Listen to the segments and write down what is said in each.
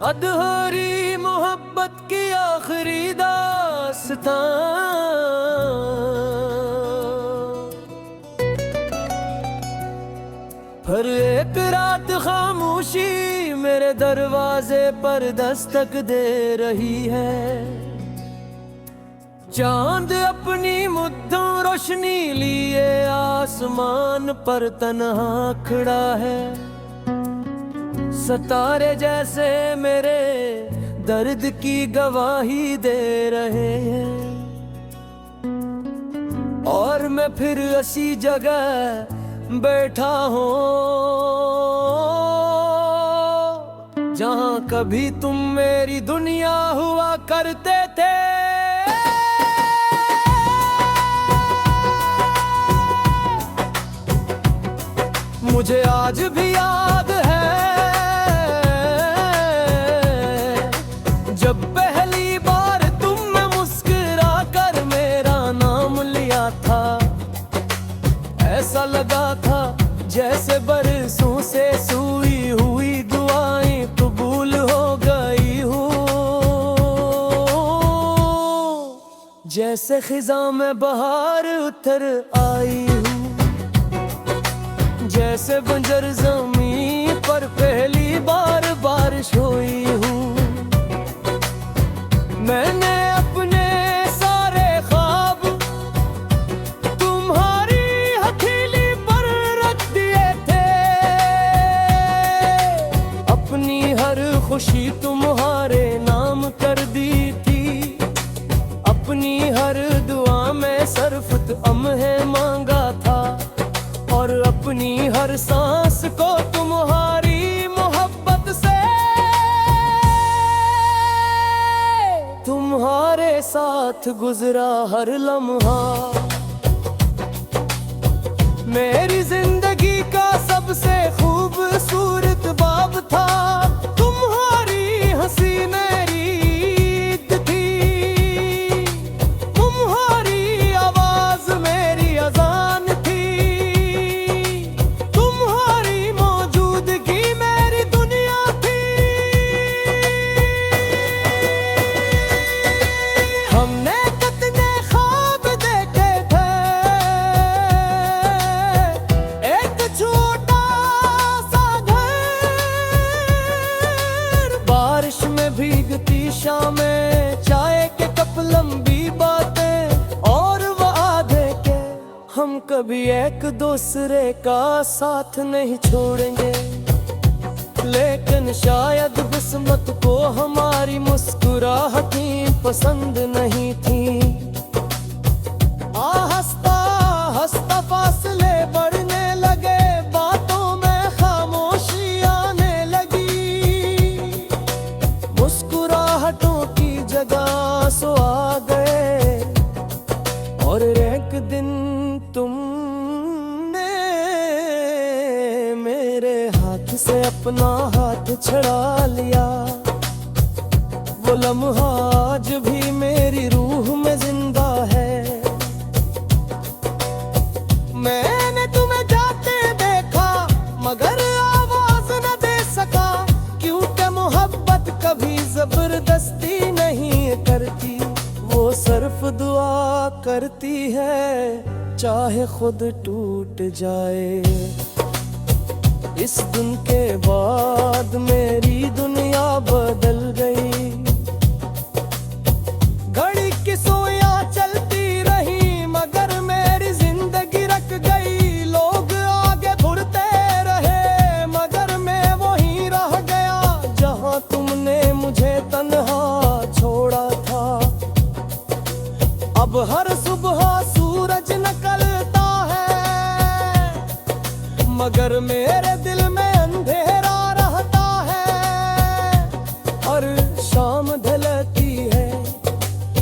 अधूरी मोहब्बत की आखिरी दास्तां, हर एक रात खामोशी मेरे दरवाजे पर दस्तक दे रही है। चांद अपनी मुद्दों रोशनी लिए आसमान पर तन्हा खड़ा है। सितारे जैसे मेरे दर्द की गवाही दे रहे हैं, और मैं फिर ऐसी जगह बैठा हूँ जहाँ कभी तुम मेरी दुनिया हुआ करते थे। मुझे आज भी याद है जब पहली बार तुमने मुस्कुरा कर मेरा नाम लिया था। ऐसा लगा था जैसे बरसों से सूई हुई दुआएं कबूल हो गई हूँ, जैसे खिज़ां में बहार उतर आई हूँ, जैसे बंजर ज़मीन पर पहली बार बारिश हुई हूँ। मैंने अपने सारे ख्वाब तुम्हारी हथेली पर रख दिए थे, अपनी हर खुशी तुम्हारे नाम कर दी थी, अपनी हर दुआ में सरफत अम्हे मांगा था, और अपनी हर सांस को तुम्हारी मोहब्बत से तुम्हारे साथ गुजरा हर लम्हा। मेरी जिंदगी का सबसे खूबसूरत बाब था, तुम्हारी हंसी मेरी ईद थी, तुम्हारी आवाज मेरी अजान थी, तुम्हारी मौजूदगी मेरी दुनिया थी। हमने कितने ख्वाब देखे थे, एक छोटा सा घर, बारिश में भीगती शामें, चाय के कप, लंबी बातें और वादे के हम कभी एक दूसरे का साथ नहीं छोड़ेंगे। लेकिन शायद किस्मत को हमारी मुस्कुराहटें पसंद नहीं थी। हंसता हंसता फासले बढ़ने लगे, बातों में खामोशी आने लगी, मुस्कुराहटों की जगह सो आ गए, और एक दिन तुमने मेरे हाथ से अपना हाथ छड़ा लिया। वो लम्हा आज भी मेरी रूह में जिंदा है। मैंने तुम्हें जाते देखा मगर आवाज न दे सका, क्योंकि मोहब्बत कभी जबरदस्ती नहीं करती, वो सिर्फ दुआ करती है चाहे खुद टूट जाए। इस दिन के बाद मेरी दुनिया बदल गई, घड़ी की सोया चलती रही मगर मेरी जिंदगी रख गई। लोग आगे बढ़ते रहे मगर मैं वहीं रह गया जहां तुमने मुझे तन्हा छोड़ा था। अब हर सुबह सूरज निकलता है मगर मेरे दिल में अंधेरा रहता है, और शाम ढलती है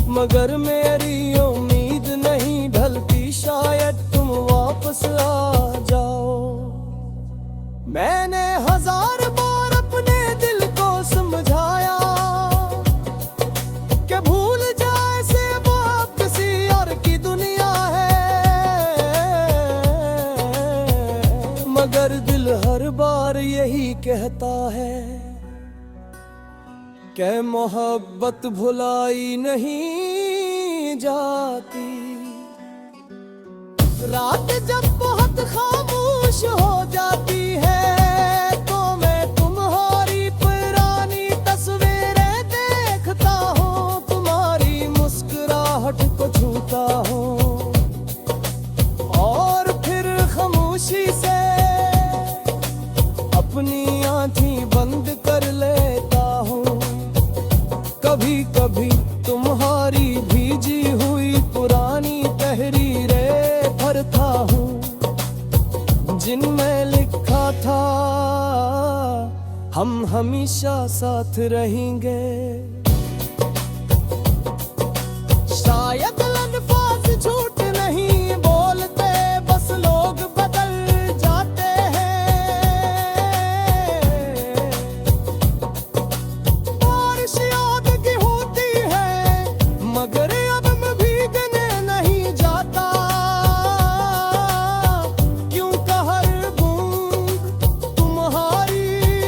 मगर मेरी उम्मीद नहीं ढलती, शायद तुम वापस आ जाओ। मैंने हजार बार अपने दिल को समझाया कि भूल जाए से वो किसी और की दुनिया कहता है कि मोहब्बत भुलाई नहीं जाती। रात जब बहुत खामोश हो जाती है तो मैं तुम्हारी पुरानी तस्वीरें देखता हूँ, तुम्हारी मुस्कुराहट को छूता हूँ और फिर खामोशी से अपनी आँखें बंद कर लेता हूँ। कभी कभी तुम्हारी भीजी हुई पुरानी तहरीरें पढ़ता हूँ जिनमें लिखा था हम हमेशा साथ रहेंगे। शायद अल्फाज झूठ नहीं बोलते, बस लोग बदल जाते हैं। बारिश याद की होती है मगर अब मैं भीगने नहीं जाता, क्योंकि हर बूंद तुम्हारी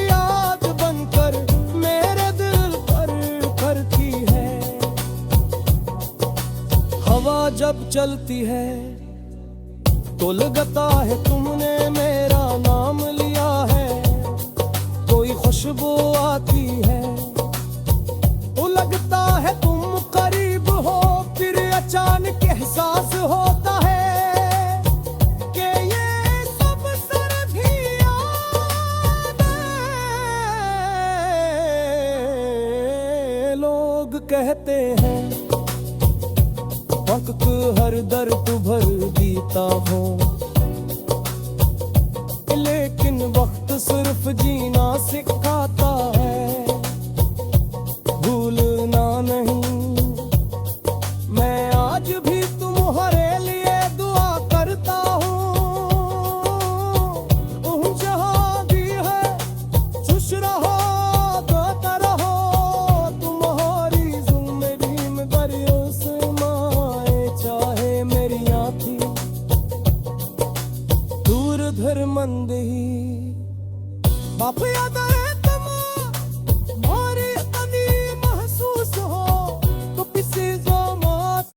याद बनकर मेरे दिल पर करती है। हवा जब चलती है तो लगता है तुमने मेरा नाम लिया है। कोई खुशबू आती है तो लगता है तुम करीब हो, फिर अचानक एहसास होता है कि ये सब सिर्फ ही यादें। लोग कहते हैं वक्त हर दर्द भर देता हूँ,